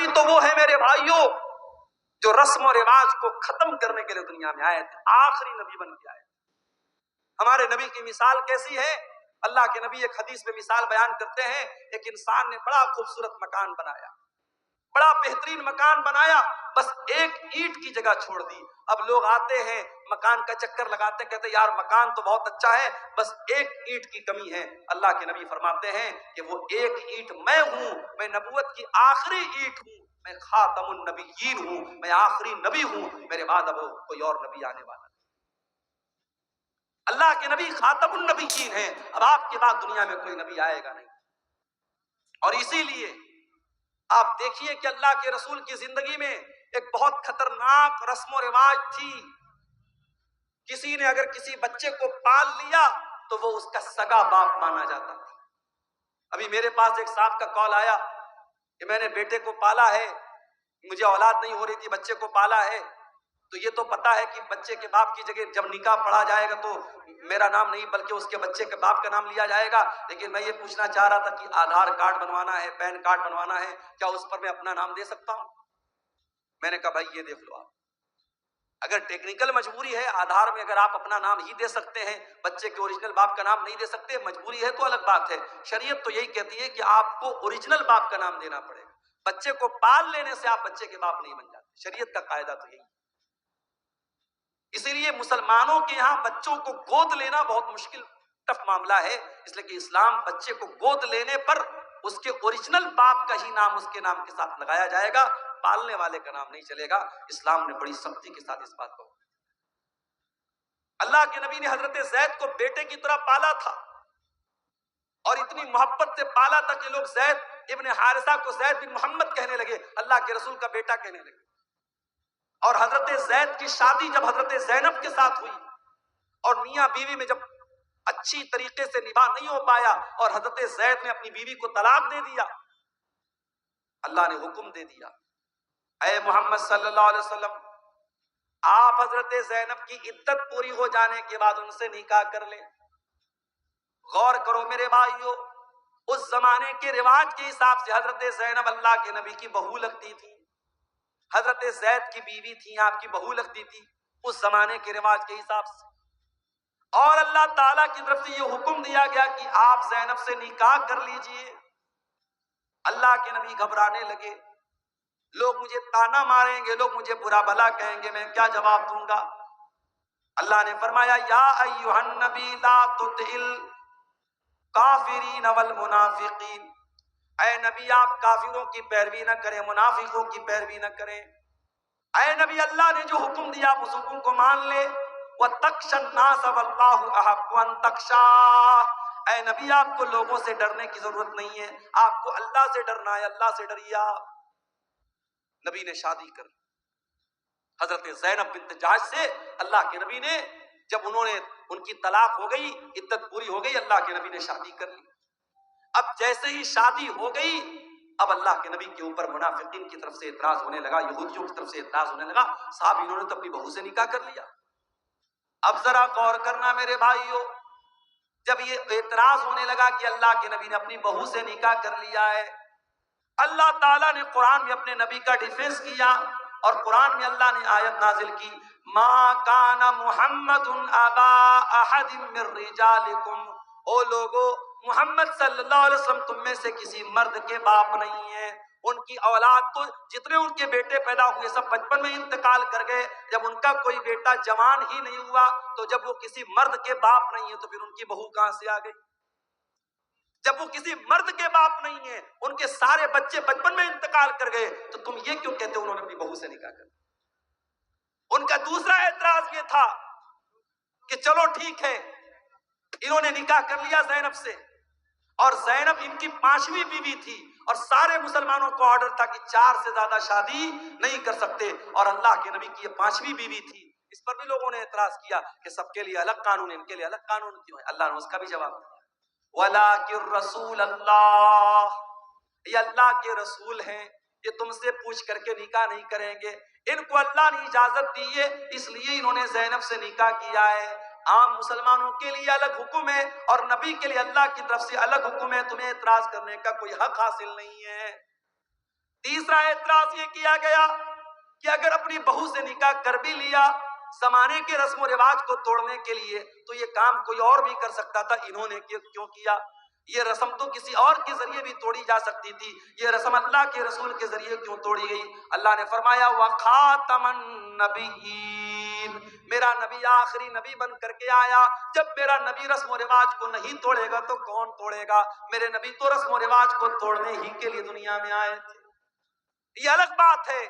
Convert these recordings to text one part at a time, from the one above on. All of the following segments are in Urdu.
نبی تو وہ ہے میرے بھائیوں جو رسم و رواج کو ختم کرنے کے لیے دنیا میں آئے تھے، آخری نبی بن کے آئے۔ ہمارے نبی کی مثال کیسی ہے؟ اللہ کے نبی ایک حدیث میں مثال بیان کرتے ہیں، ایک انسان نے بڑا خوبصورت مکان بنایا، بڑا بہترین مکان بنایا، بس ایک اینٹ کی جگہ چھوڑ دی۔ اب لوگ آتے ہیں مکان کا چکر لگاتے ہیں، کہتے ہیں یار مکان تو بہت اچھا ہے، بس ایک اینٹ کی کمی ہے۔ اللہ کے نبی فرماتے ہیں کہ وہ ایک اینٹ میں ہوں، میں نبوت کی آخری اینٹ ہوں، میں خاتم النبیین ہوں، میں آخری نبی ہوں، میرے بعد اب کوئی اور نبی آنے والا نہیں۔ اللہ کے نبی خاتم النبیین ہیں، اب آپ کے بعد دنیا میں کوئی نبی آئے گا نہیں۔ اور اسی لیے آپ دیکھیے کہ اللہ کے رسول کی زندگی میں ایک بہت خطرناک رسم و رواج تھی، کسی نے اگر کسی بچے کو پال لیا تو وہ اس کا سگا باپ مانا جاتا تھا۔ ابھی میرے پاس ایک صاحب کا کال آیا کہ میں نے بیٹے کو پالا ہے، مجھے اولاد نہیں ہو رہی تھی، بچے کو پالا ہے، تو یہ تو پتا ہے کہ بچے کے باپ کی جگہ جب نکاح پڑھا جائے گا تو میرا نام نہیں بلکہ اس کے بچے کے باپ کا نام لیا جائے گا، لیکن میں یہ پوچھنا چاہ رہا تھا کہ آدھار کارڈ بنوانا ہے، پین کارڈ بنوانا ہے، کیا اس پر میں اپنا نام دے سکتا ہوں؟ میں نے کہا بھائی یہ دیکھ لو، آپ اگر ٹیکنیکل مجبوری ہے، آدھار میں اگر آپ اپنا نام ہی دے سکتے ہیں، بچے کے اوریجنل باپ کا نام نہیں دے سکتے، مجبوری ہے تو الگ بات ہے۔ شریعت تو یہی کہتی ہے کہ آپ کو اوریجنل باپ کا نام دینا پڑے گا، بچے کو پال لینے سے آپ بچے کے باپ نہیں بن جاتے، شریعت کا قاعدہ تو یہی ہے۔ اسی لیے مسلمانوں کے یہاں بچوں کو گود لینا بہت مشکل ٹف معاملہ ہے، اس لیے کہ اسلام بچے کو گود لینے پر اس کے اوریجنل باپ کا ہی نام اس کے نام کے ساتھ لگایا جائے گا، پالنے والے کا نام نہیں چلے گا۔ اسلام نے بڑی سختی کے ساتھ اس بات کو، اللہ کے نبی نے حضرت زید کو بیٹے کی طرح پالا تھا، اور اتنی محبت سے پالا تھا کہ لوگ زید ابن حارثہ کو زید بن محمد کہنے لگے، اللہ کے رسول کا بیٹا کہنے لگے۔ اور حضرت زید کی شادی جب حضرت زینب کے ساتھ ہوئی اور میاں بیوی میں جب اچھی طریقے سے نباہ نہیں ہو پایا اور حضرت زید نے اپنی بیوی کو طلاق دے دیا، اللہ نے حکم دے دیا اے محمد صلی اللہ علیہ وسلم، آپ حضرت زینب کی عدت پوری ہو جانے کے بعد ان سے نکاح کر لیں۔ غور کرو میرے بھائیو، اس زمانے کے رواج کے حساب سے حضرت زینب اللہ کے نبی کی بہو لگتی تھی، حضرت زید کی بیوی تھی، آپ کی بہو لگتی تھی اس زمانے کے رواج کے حساب سے۔ اور اللہ تعالیٰ کی طرف سے یہ حکم دیا گیا کہ آپ زینب سے نکاح کر لیجئے۔ اللہ کے نبی گھبرانے لگے، لوگ مجھے تانا ماریں گے، لوگ مجھے برا بھلا کہیں گے، میں کیا جواب دوں گا؟ اللہ نے فرمایا یا ایھا النبی لا تطع الکافرین والمنافقین، اے نبی آپ کافروں کی پیروی نہ کریں، منافقوں کی پیروی نہ کریں۔ اے نبی اللہ نے جو حکم دیا آپ اس حکم کو مان لے۔ وَتَخْشَى النَّاسَ وَاللَّهُ أَحَقُّ أَن تَخْشَاهُ، اے نبی آپ کو لوگوں سے ڈرنے کی ضرورت نہیں ہے، آپ کو اللہ سے ڈرنا ہے، اللہ سے ڈریے آپ۔ نبی نے شادی کر حضرت زینب بنت جحش سے، اللہ کے نبی نے جب انہوں نے ان کی طلاق ہو گئی، عدت پوری ہو گئی، اللہ کے نبی نے شادی کر لی۔ اب جیسے ہی شادی ہو گئی، اب اللہ کے نبی کے اوپر منافقین کی طرف سے اعتراض ہونے لگا، یہودیوں کی طرف سے اعتراض ہونے لگا، صاحب انہوں نے تو اپنی بہو سے نکاح کر لیا۔ اب ذرا غور کرنا میرے بھائیوں، جب یہ اعتراض ہونے لگا کہ اللہ کے نبی نے اپنی بہو سے نکاح کر لیا ہے، اللہ تعالیٰ نے قرآن میں اپنے نبی کا ڈیفینس کیا، اور قرآن میں اللہ نے آیت نازل کی ما کان محمد ابا احد من رجالکم، او لوگو محمد صلی اللہ علیہ وسلم تم میں سے کسی مرد کے باپ نہیں ہیں۔ ان کی اولاد تو جتنے ان کے بیٹے پیدا ہوئے سب بچپن میں انتقال کر گئے، جب ان کا کوئی بیٹا جوان ہی نہیں ہوا تو جب وہ کسی مرد کے باپ نہیں ہے تو پھر ان کی بہو کہاں سے آ گئی؟ جب وہ کسی مرد کے باپ نہیں ہیں، ان کے سارے بچے بچپن میں انتقال کر گئے، تو تم یہ کیوں کہتے ہو انہوں نے اپنی بہو سے نکاح کر؟ ان کا دوسرا اعتراض یہ تھا کہ چلو ٹھیک ہے، انہوں نے نکاح کر لیا زینب سے، اور زینب ان کی 5ویں بیوی تھی، اور سارے مسلمانوں کو آرڈر تھا کہ 4 سے زیادہ شادی نہیں کر سکتے، اور اللہ کے نبی کی یہ 5ویں بیوی تھی۔ اس پر بھی لوگوں نے اعتراض کیا کہ سب کے لیے الگ قانون، ان کے لیے الگ قانون کیوں ہے؟ اللہ نے اس کا بھی جواب دیا وَلَٰكِن رَّسُولَ اللَّهِ، یہ اللہ کے رسول ہیں، یہ تم سے پوچھ کر کے نکاح نہیں کریں گے، ان کو اللہ نے اجازت دی ہے، اس لیے انہوں نے زینب سے نکاح کیا ہے۔ عام مسلمانوں کے لیے الگ حکم ہے اور نبی کے لیے اللہ کی طرف سے الگ حکم ہے، تمہیں اعتراض کرنے کا کوئی حق حاصل نہیں ہے۔ تیسرا اعتراض یہ کیا گیا کہ اگر اپنی بہو سے نکاح کر بھی لیا زمانے کے رسم و رواج کو توڑنے کے لیے تو یہ کام کوئی اور بھی کر سکتا تھا، انہوں نے کیوں کیا؟ یہ رسم تو کسی اور کے ذریعے بھی توڑی جا سکتی تھی، یہ رسم اللہ کے رسول کے ذریعے کیوں توڑی گئی؟ اللہ نے فرمایا وَخَاتَمَ النَّبِيِّينَ، میرا نبی آخری نبی بن کر کے آیا، جب میرا نبی رسم و رواج کو نہیں توڑے گا تو کون توڑے گا؟ میرے نبی تو رسم و رواج کو توڑنے ہی کے لیے دنیا میں آئے تھے۔ یہ الگ بات ہے،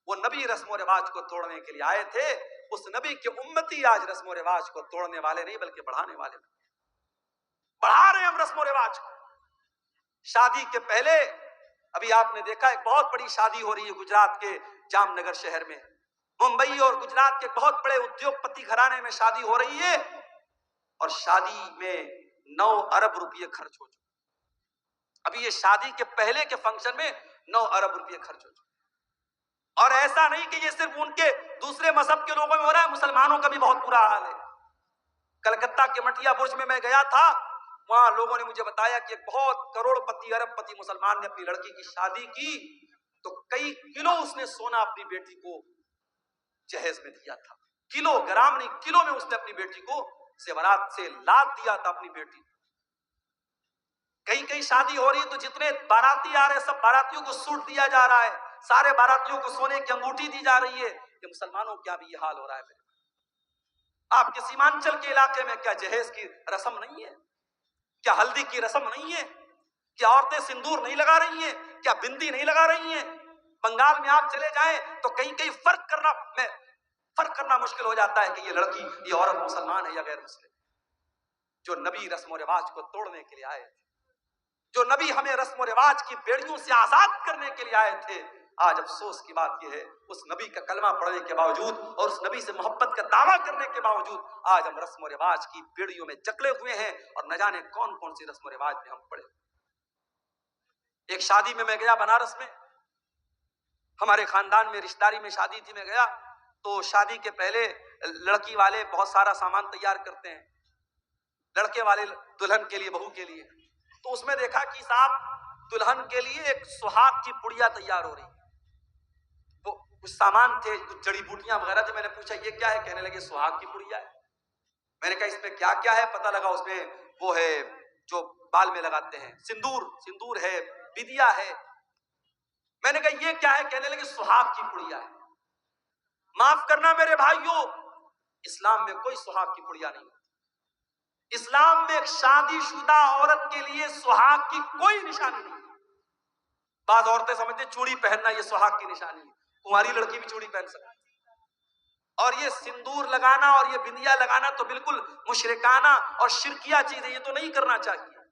وہ نبی رسم و رواج کو توڑنے کے لیے آئے تھے، اس نبی کے امتی آج رسم و رواج کو توڑنے والے نہیں بلکہ بڑھانے والے ہیں۔ بڑھا رہے ہم رسم و رواج کو۔ شادی کے پہلے ابھی آپ نے دیکھا ایک بہت بڑی شادی ہو رہی ہے گجرات کے جام نگر شہر میں، ممبئی اور گجرات کے بہت بڑے ادیوگ پتی گھرانے میں شادی ہو رہی ہے، اور شادی میں 9 ارب روپے خرچ ہو چکے۔ ابھی یہ شادی کے پہلے کے فنکشن میں 9 ارب روپے خرچ ہو چکے۔ اور ایسا نہیں کہ یہ صرف ان کے دوسرے مذہب کے لوگوں میں ہو رہا ہے، مسلمانوں کا بھی بہت برا حال ہے۔ کلکتہ کے مٹیا برج میں گیا تھا، وہاں لوگوں نے مجھے بتایا کہ ایک بہت کروڑ پتی ارب پتی مسلمان نے اپنی لڑکی کی شادی کی تو کئی کلو اس نے سونا اپنی بیٹی کو جہیز میں دیا تھا، کلو گرام نہیں، کلو میں اس نے اپنی بیٹی کو زیورات سے لاد دیا تھا اپنی بیٹی۔ کئی شادی ہو رہی ہے تو جتنے باراتی آ رہے ہیں سب باراتیوں کو سوٹ دیا جا رہا ہے، سارے باراتیوں کو سونے کی انگوٹھی دی جا رہی ہے۔ کہ مسلمانوں کیا بھی یہ حال ہو رہا ہے؟ آپ کے سیمانچل کے علاقے میں کیا جہیز کی رسم نہیں ہے؟ کیا ہلدی کی رسم نہیں ہے؟ کیا عورتیں سندور نہیں لگا رہی ہیں؟ کیا بندی نہیں لگا رہی ہیں؟ بنگال میں آپ چلے جائیں تو کہیں فرق کرنا مشکل ہو جاتا ہے کہ یہ لڑکی یہ عورت مسلمان ہے یا غیر مسلم۔ جو نبی رسم و رواج کو توڑنے کے لیے آئے تھے، جو نبی ہمیں رسم و رواج کی بیڑیوں سے آزاد کرنے کے لیے آئے تھے، آج افسوس کی بات یہ ہے اس نبی کا کلمہ پڑھنے کے باوجود اور اس نبی سے محبت کا دعویٰ کرنے کے باوجود آج ہم رسم و رواج کی بیڑیوں میں جکڑے ہوئے ہیں، اور نہ جانے کون کون سی رسم و رواج میں ہم پڑے۔ ایک شادی میں گیا بنارس میں، ہمارے خاندان میں رشتہ داری میں شادی تھی، میں گیا تو شادی کے پہلے لڑکی والے بہت سارا سامان تیار کرتے ہیں، لڑکے والے دلہن کے لیے بہو کے لیے، تو اس میں دیکھا کہ صاحب دلہن کے لیے ایک سہاگ کی پڑیا تیار ہو رہی، وہ کچھ سامان تھے، کچھ جڑی بوٹیاں وغیرہ تھے۔ میں نے پوچھا یہ کیا ہے؟ کہنے لگے سہاگ کی پڑیا ہے۔ میں نے کہا اس میں کیا کیا ہے؟ پتہ لگا اس میں وہ ہے جو بال میں لگاتے ہیں، سندور ہے، بدیا ہے۔ میں نے کہا یہ کیا ہے؟ کہنے لگے سہاگ کی پڑیا ہے۔ معاف کرنا میرے بھائیوں، اسلام میں کوئی سہاگ کی پڑیا نہیں ہے۔ اسلام میں ایک شادی شدہ عورت کے لیے سہاگ کی کوئی نشانی نہیں ہے۔ بعض عورتیں سمجھتے چوڑی پہننا یہ سہاگ کی نشانی ہے، کماری لڑکی بھی چوڑی پہن سکتی ہے، اور یہ سندور لگانا اور یہ بندیا لگانا تو بالکل مشرکانہ اور شرکیہ چیز ہے، یہ تو نہیں کرنا چاہیے۔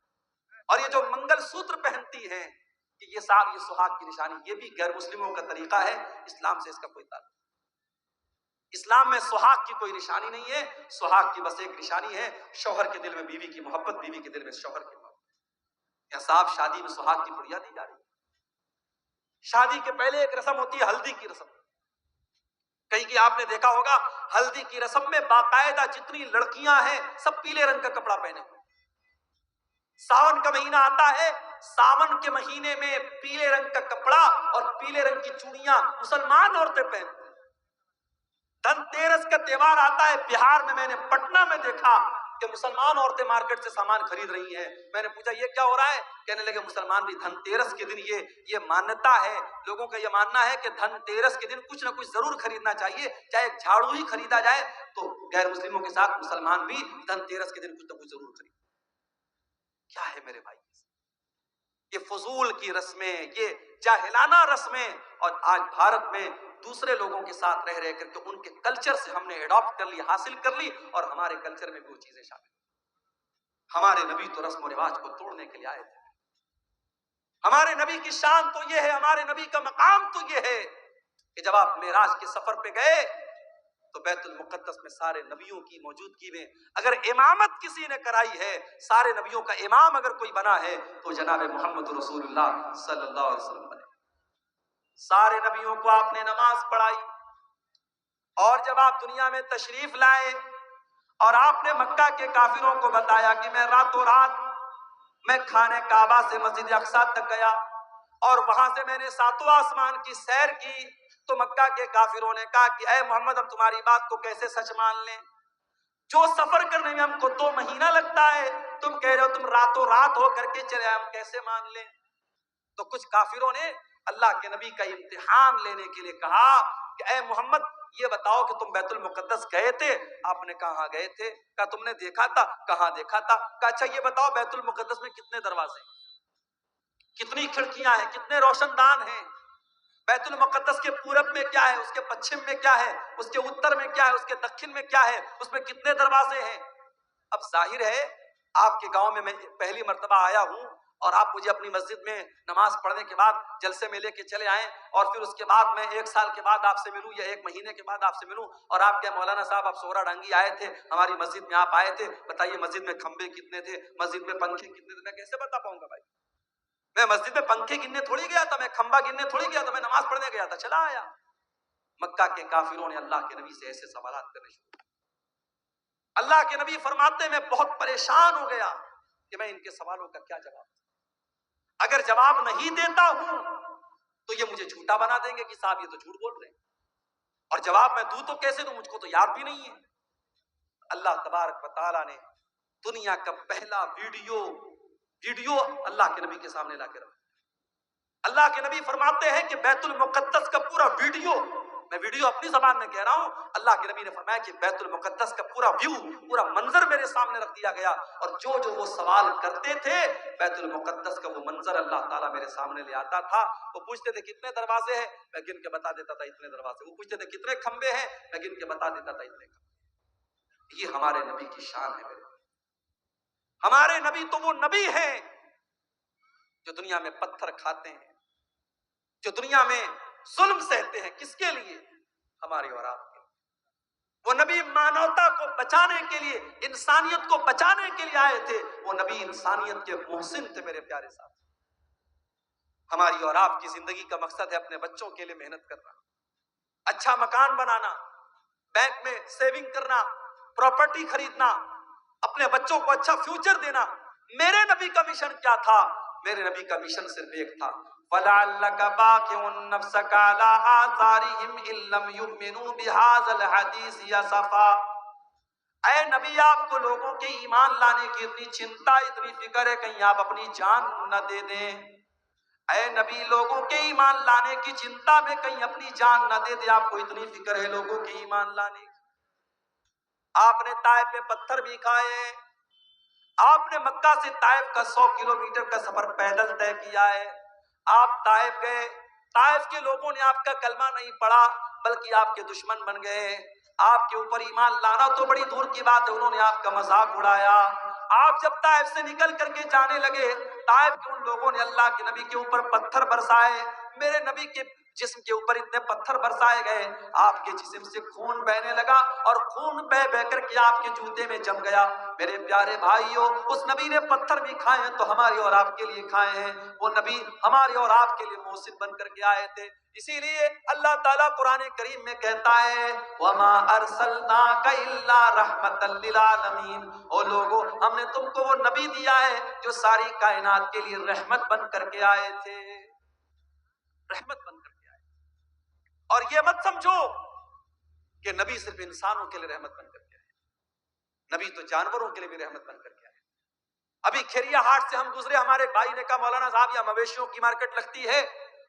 اور یہ جو منگل سوتر پہنتی ہیں کہ یہ صاحب یہ سہاگ کی نشانی، یہ بھی غیر مسلموں کا طریقہ ہے، اسلام سے اس کا کوئی تعلق۔ اسلام میں سہاگ کی کوئی نشانی نہیں ہے، سہاگ کی بس ایک نشانی ہے شوہر کے دل میں بیوی کی محبت، بیوی کے دل میں شوہر کی محبت۔ یا صاحب شادی میں سہاگ کی پڑیا دی جا رہی ہے۔ شادی کے پہلے ایک رسم ہوتی ہے ہلدی کی رسم، کہیں کہ آپ نے دیکھا ہوگا ہلدی کی رسم میں باقاعدہ جتنی لڑکیاں ہیں سب پیلے رنگ کا کپڑا پہنے ہوئے۔ ساون کا مہینہ آتا ہے، ساون کے مہینے میں پیلے رنگ کا کپڑا اور پیلے رنگ کی چوڑیاں مسلمان عورتیں پہنتے ہیں۔ دھن تیرس کا تہوار آتا ہے، بہار میں نے پٹنہ میں دیکھا کہ مسلمان عورتیں مارکیٹ سے سامان خرید رہی ہیں۔ میں نے پوچھا یہ کیا ہو رہا ہے؟ کہنے لگے مسلمان بھی دھن تیرس کے دن یہ مانتا ہے، لوگوں کا یہ ماننا ہے کہ دھن تیرس کے دن کچھ نہ کچھ ضرور خریدنا چاہیے، چاہے ایک جھاڑو ہی خریدا جائے تو غیر مسلموں کے ساتھ مسلمان بھی دھن تیرس کے دن کچھ نہ کچھ ضرور خرید۔ کیا ہے میرے بھائی یہ فضول کی رسمیں، یہ جاہلانہ رسمیں، اور آج بھارت میں دوسرے لوگوں کے ساتھ رہ کر کے ان کے کلچر سے ہم نے ایڈاپٹ کر لی، حاصل کر لی، اور ہمارے کلچر میں بھی وہ چیزیں شامل۔ ہمارے نبی تو رسم و رواج کو توڑنے کے لیے آئے تھے۔ ہمارے نبی کی شان تو یہ ہے، ہمارے نبی کا مقام تو یہ ہے کہ جب آپ معراج کے سفر پہ گئے تو بیت المقدس میں سارے نبیوں کی موجودگی میں اگر امامت کسی نے کرائی ہے، سارے نبیوں کا امام اگر کوئی بنا ہے تو جناب محمد رسول اللہ صلی اللہ علیہ وسلم بنے۔ سارے نبیوں کو آپ نے نماز پڑھائی، اور جب آپ دنیا میں تشریف لائے اور آپ نے مکہ کے کافروں کو بتایا کہ میں راتوں رات میں خانہ کعبہ سے مسجد اقصی تک گیا، اور وہاں سے میں نے ساتواں آسمان کی سیر کی تو مکہ کے کافروں نے کہا کہ اے محمد ہم تمہاری بات کو کیسے سچ مان لیں؟ جو سفر کرنے میں ہم کو 2 مہینہ لگتا ہے تم کہہ رہے ہو تم راتوں رات ہو کر کے چلے، ہم کیسے مان لیں؟ تو کچھ کافروں نے اللہ کے نبی کا امتحان لینے کے لیے کہا کہ اے محمد یہ بتاؤ کہ تم بیت المقدس گئے تھے؟ آپ نے کہا ہاں گئے تھے۔ کہا تم نے دیکھا تھا؟ کہاں دیکھا تھا۔ کہا اچھا یہ بتاؤ بیت المقدس میں کتنے دروازے ہیں، کتنی کھڑکیاں ہیں، کتنے روشن دان ہیں؟ بیت المقدس کے پورب میں کیا ہے، اس کے پچھم میں کیا ہے، اس کے اتر میں کیا ہے، اس کے دکھن میں کیا ہے، اس میں کتنے دروازے ہیں؟ اب ظاہر ہے آپ کے گاؤں میں پہلی مرتبہ آیا ہوں اور آپ مجھے اپنی مسجد میں نماز پڑھنے کے بعد جلسے میں لے کے چلے آئیں اور پھر اس کے بعد میں 1 سال کے بعد آپ سے ملوں یا 1 مہینے کے بعد آپ سے ملوں اور آپ کے مولانا صاحب آپ سورا ڈھنگی آئے تھے ہماری مسجد میں، آپ آئے تھے، بتائیے مسجد میں کھمبے کتنے تھے، مسجد میں پنکھے کتنے تھے؟ میں کیسے بتا پاؤں گا بھائی؟ میں مسجد میں پنکھے گننے تھوڑی گیا تھا، میں کھمبا گننے تھوڑی گیا تھا، میں نماز پڑھنے گیا تھا، چلا آیا۔ مکہ کے کافروں نے اللہ کے نبی سے ایسے سوالات کرنے شروع۔ اللہ کے نبی فرماتے میں بہت پریشان ہو گیا کہ میں ان کے سوالوں کا کیا جواب دوں؟ اگر جواب نہیں دیتا ہوں تو یہ مجھے جھوٹا بنا دیں گے کہ صاحب یہ تو جھوٹ بول رہے ہیں، اور جواب میں دوں تو کیسے دوں، مجھ کو تو یاد بھی نہیں ہے۔ اللہ تبارک و تعالیٰ نے دنیا کا پہلا ویڈیو اللہ کے نبی کے سامنے لا کے رکھا۔ اللہ کے نبی فرماتے ہیں کہ بیت المقدس کا پورا ویڈیو، میں ویڈیو اپنی زبان میں کہہ رہا ہوں، اللہ کے نبی نے فرمایا کہ بیت المقدس کا پورا ویو، پورا منظر میرے سامنے رکھ دیا گیا، اور جو جو وہ سوال کرتے تھے بیت المقدس کا وہ منظر اللہ تعالیٰ میرے سامنے لے آتا تھا۔ وہ پوچھتے تھے کتنے دروازے ہیں، میں گن کے بتا دیتا تھا اتنے دروازے۔ وہ پوچھتے تھے کتنے کھمبے ہیں، میں گن کے بتا دیتا تھا اتنے کھمبے۔ یہ ہمارے نبی کی شان ہے میرے۔ ہمارے نبی تو وہ نبی ہیں جو دنیا میں پتھر کھاتے ہیں، جو دنیا میں ظلم سہتے ہیں، کس کے لیے؟ ہمارے اور آپ کے۔ وہ نبی مانوتا کو بچانے کے لیے، انسانیت کو بچانے کے لیے آئے تھے، وہ نبی انسانیت کے محسن تھے میرے پیارے صاحب۔ ہماری اور آپ کی زندگی کا مقصد ہے اپنے بچوں کے لیے محنت کرنا، اچھا مکان بنانا، بینک میں سیونگ کرنا، پراپرٹی خریدنا، اپنے بچوں کو اچھا فیوچر دینا۔ میرے نبی کا مشن کیا تھا؟ میرے نبی کا مشن صرف ایک تھا، وَلَعَلَّكَ بَاخِعٌ نَفْسَكَ عَلَىٰ آثَارِهِمْ إِن لَّمْ يُؤْمِنُوا بِهَٰذَا الْحَدِيثِ أَسَفًا۔ اے نبی آپ کو لوگوں کے ایمان لانے کی اتنی چنتا، اتنی فکر ہے کہیں آپ اپنی جان نہ دے دیں۔ اے نبی لوگوں کے ایمان لانے کی چنتا میں کہیں اپنی جان نہ دے دیں، آپ کو اتنی فکر ہے لوگوں کے ایمان لانے کی۔ آپ نے طائف میں پتھر بھی کھائے، آپ نے مکہ سے طائف کا 100 کلومیٹر کا سفر پیدل طے کیا ہے، آپ طائف گئے، طائف کے لوگوں نے آپ کا کلمہ نہیں پڑھا بلکہ آپ کے دشمن بن گئے، آپ کے اوپر ایمان لانا تو بڑی دور کی بات ہے، انہوں نے آپ کا مذاق اڑایا۔ آپ جب طائف سے نکل کر کے جانے لگے، طائف کے ان لوگوں نے اللہ کے نبی کے اوپر پتھر برسائے، میرے نبی کے جسم کے اوپر اتنے پتھر برسائے گئے، آپ کے جسم سے خون بہنے لگا اور خون بہ بہ کر کے آپ کے جوتے میں جم گیا۔ میرے پیارے بھائیوں، اس نبی نے پتھر بھی کھائے ہیں تو ہمارے اور آپ کے لیے کھائے ہیں، وہ نبی ہمارے اور آپ کے لیے محسن بن کر کے آئے تھے۔ اسی لیے اللہ تعالیٰ قرآن کریم میں کہتا ہے وَمَا أَرْسَلْنَاكَ إِلَّا رَحْمَةً لِّلْعَالَمِينَ، او لوگو ہم نے تم کو وہ نبی دیا ہے جو ساری کائنات کے لیے رحمت بن کر کے آئے تھے، رحمت بن کر کے آئے۔ اور یہ مت سمجھو کہ نبی صرف انسانوں کے لیے رحمت بن کر کے آئے، نبی تو جانوروں کے لیے بھی رحمت بن کر کے آئے۔ ابھی کھیریا ہاٹ سے ہم گزرے، ہمارے بھائی نے کہا مولانا صاحب یہاں مویشیوں کی مارکیٹ لگتی ہے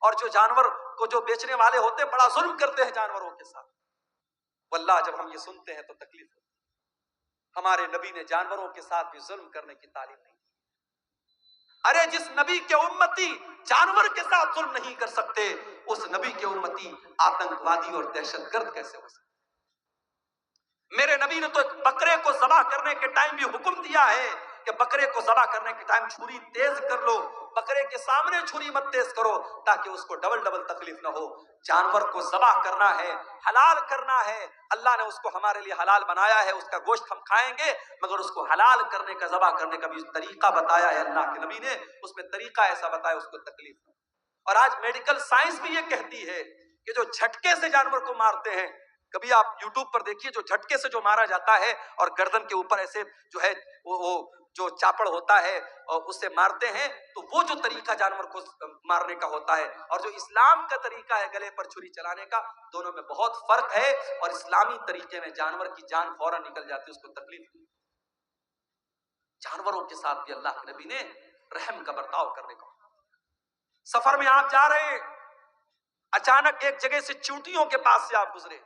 اور جو جانور کو جو بیچنے والے ہوتے ہیں بڑا ظلم کرتے ہیں جانوروں کے ساتھ۔ واللہ جب ہم یہ سنتے ہیں تو تکلیف ہوتی ہے۔ ہمارے نبی نے جانوروں کے ساتھ بھی ظلم کرنے کی تعلیم نہیں دی۔ ارے جس نبی کے امتی جانور کے ساتھ ظلم نہیں کر سکتے، اس نبی کے امتی آتنکوادی اور دہشت گرد کیسے ہو سکتے؟ میرے نبی نے تو ایک بکرے کو ذبح کرنے کے ٹائم بھی حکم دیا ہے کہ بکرے کو ذبح کرنے کے ٹائم چھری تیز کر لو، بکرے کے سامنے چھری مت تیز کرو تاکہ اس کو ڈبل تکلیف نہ ہو۔ جانور کو ذبح کرنا ہے، حلال کرنا ہے، اللہ نے اس کو ہمارے لیے حلال بنایا ہے، اس کا گوشت ہم کھائیں گے، مگر اس کو حلال کرنے کا، ذبح کرنے کا بھی طریقہ بتایا ہے اللہ کے نبی نے، اس میں طریقہ ایسا بتایا اس کو تکلیف نہ ہو۔ اور آج میڈیکل سائنس بھی یہ کہتی ہے کہ جو جھٹکے سے جانور کو مارتے ہیں، کبھی آپ یوٹیوب پر دیکھیے جو جھٹکے سے جو مارا جاتا ہے اور گردن کے اوپر ایسے جو ہے وہ جو چاپڑ ہوتا ہے اور اسے مارتے ہیں، تو وہ جو طریقہ جانور کو مارنے کا ہوتا ہے اور جو اسلام کا طریقہ ہے گلے پر چھری چلانے کا، دونوں میں بہت فرق ہے. اور اسلامی طریقے میں جانور کی جان فوراً نکل جاتی ہے، اس کو تکلیف نہیں. جانوروں کے ساتھ بھی اللہ کے نبی نے رحم کا برتاؤ کرنے کو. سفر میں آپ جا رہے ہیں، اچانک ایک جگہ سے چیونٹیوں کے پاس سے آپ گزرے،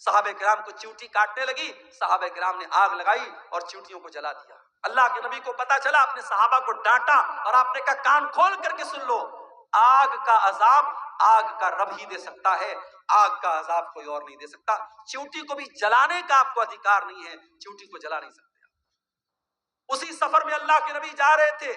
صحابہ کرام کو چیونٹی کاٹنے لگی، صحابہ کرام نے آگ لگائی اور چیونٹیوں کو جلا دیا. اللہ کے نبی کو پتا چلا، اپنے صحابہ کو ڈانٹا اور آپ نے کہا کان کھول کر کے سن لو، آگ کا عذاب آگ کا رب ہی دے سکتا ہے، آگ کا عذاب کوئی اور نہیں دے سکتا. چیونٹی کو بھی جلانے کا آپ کو ادھیکار نہیں ہے، چیونٹی کو جلا نہیں سکتے. اسی سفر میں اللہ کے نبی جا رہے تھے،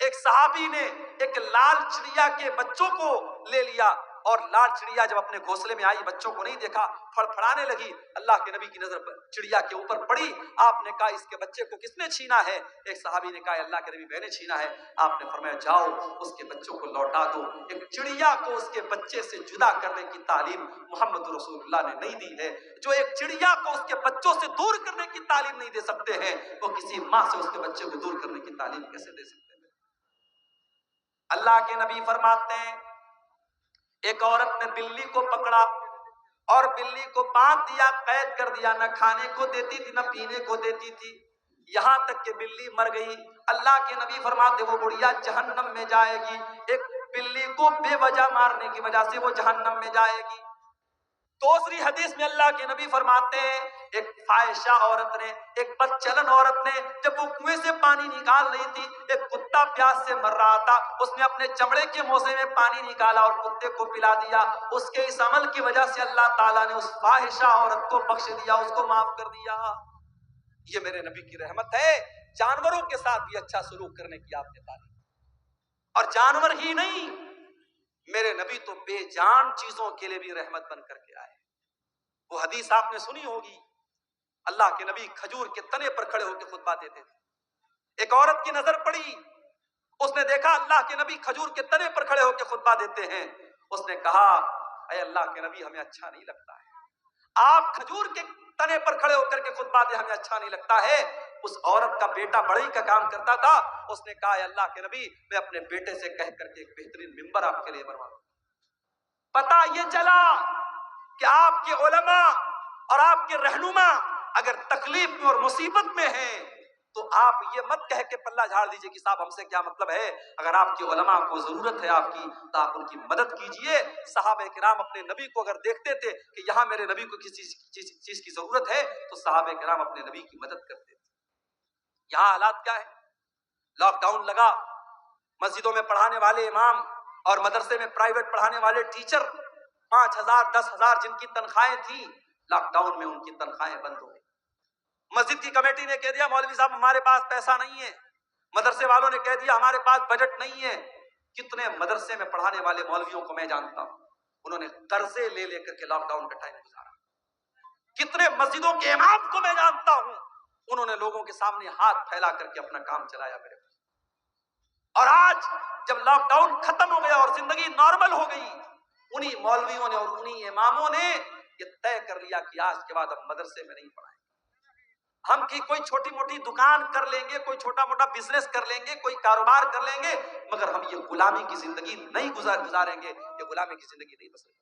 ایک صحابی نے ایک لال چڑیا کے بچوں کو لے لیا اور لال چڑیا جب اپنے گھونسلے میں آئی، بچوں کو نہیں دیکھا، پھڑپھڑانے لگی. اللہ کے نبی کی نظر چڑیا کے اوپر پڑی. آپ نے کہا اس کے بچے کو کس نے چھینا ہے؟ ایک صحابی نے کہا اللہ کے نبی میں نے چھینا ہے. آپ نے فرمایا جاؤ اس کے بچوں کو لوٹا دو. ایک چڑیا کو اس کے بچے سے جدا کرنے کی تعلیم محمد رسول اللہ نے نہیں دی ہے. جو ایک چڑیا کو اس کے بچوں سے دور کرنے کی تعلیم نہیں دے سکتے ہیں، وہ کسی ماں سے اس کے بچے کو دور کرنے کی تعلیم کیسے دے سکتے ہیں؟ اللہ کے نبی فرماتے ہیں ایک عورت نے بلی کو پکڑا اور بلی کو باندھ دیا، قید کر دیا، نہ کھانے کو دیتی تھی نہ پینے کو دیتی تھی، یہاں تک کہ بلی مر گئی. اللہ کے نبی فرماتے وہ بڑھیا جہنم میں جائے گی. ایک بلی کو بے وجہ مارنے کی وجہ سے وہ جہنم میں جائے گی. دوسری حدیث میں اللہ کے نبی فرماتے ہیں ایک فاحشہ عورت نے، ایک بدچلن عورت نے، جب وہ کنویں سے پانی نکال رہی تھی، ایک کتا پیاس سے مر رہا تھا، اس نے اپنے چمڑے کے موزے میں پانی نکالا اور کتے کو پلا دیا. اس کے اس عمل کی وجہ سے اللہ تعالیٰ نے اس فاحشہ عورت کو بخش دیا، اس کو معاف کر دیا. یہ میرے نبی کی رحمت ہے. جانوروں کے ساتھ بھی اچھا سلوک کرنے کی آپ نے تعلیم. اور جانور ہی نہیں، میرے نبی تو بے جان چیزوں کے لیے بھی رحمت بن کر کے آئے. وہ حدیث آپ نے سنی ہوگی، اللہ کے نبی کھجور کے تنے پر کھڑے ہو کے خطبہ دیتے تھے. ایک عورت کی نظر پڑی، اس نے دیکھا اللہ کے نبی کھجور کے تنے پر کھڑے ہو کے خطبہ دیتے ہیں. اس نے کہا اے اللہ کے نبی ہمیں اچھا نہیں لگتا ہے، آپ کھجور کے تنے پر کھڑے ہو کر کے خطبہ دے، ہمیں اچھا نہیں لگتا ہے. اس عورت کا بیٹا بڑھئی کا کام کرتا تھا، اس نے کہا اے اللہ کے نبی میں اپنے بیٹے سے کہہ کر کے ایک بہترین ممبر آپ کے لیے بنواؤں. پتہ یہ چلا کہ آپ کے علماء اور آپ کے رہنما اگر تکلیف میں اور مصیبت میں ہیں تو آپ یہ مت کہہ کے پلہ جھاڑ دیجئے کہ صاحب ہم سے کیا مطلب ہے. اگر آپ کے علماء کو ضرورت ہے آپ کی تو آپ ان کی مدد کیجئے. صحابہ کرام اپنے نبی کو اگر دیکھتے تھے کہ یہاں میرے نبی کو کسی چیز کی ضرورت ہے تو صحابہ کرام اپنے نبی کی مدد کرتے تھے. یہاں حالات کیا ہے؟ لاک ڈاؤن لگا، مسجدوں میں پڑھانے والے امام اور مدرسے میں پرائیویٹ پڑھانے والے ٹیچر 5,000 10,000 جن کی تنخواہیں تھیں، لاک ڈاؤن میں ان کی تنخواہیں بند ہو گئی. مسجد کی کمیٹی نے کہہ دیا مولوی صاحب ہمارے پاس پیسہ نہیں ہے، مدرسے والوں نے کہہ دیا ہمارے پاس بجٹ نہیں ہے. کتنے مدرسے میں پڑھانے والے مولویوں کو میں جانتا ہوں، انہوں نے قرضے لے لے کر کے لاک ڈاؤن کا ٹائم گزارا. کتنے مسجدوں کے امام کو میں جانتا ہوں، انہوں نے لوگوں کے سامنے ہاتھ پھیلا کر کے اپنا کام چلایا میرے پاس. اور آج جب لاک ڈاؤن ختم ہو گیا اور زندگی نارمل ہو گئی، انہی مولویوں نے اور انہی اماموں نے یہ طے کر لیا کہ آج کے بعد ہم مدرسے میں نہیں پڑھائیں. ہم کی کوئی چھوٹی موٹی دکان کر لیں گے، کوئی چھوٹا موٹا بزنس کر لیں گے، کوئی کاروبار کر لیں گے، مگر ہم یہ غلامی کی زندگی نہیں گزاریں گے، یہ غلامی کی زندگی نہیں بسیں گے.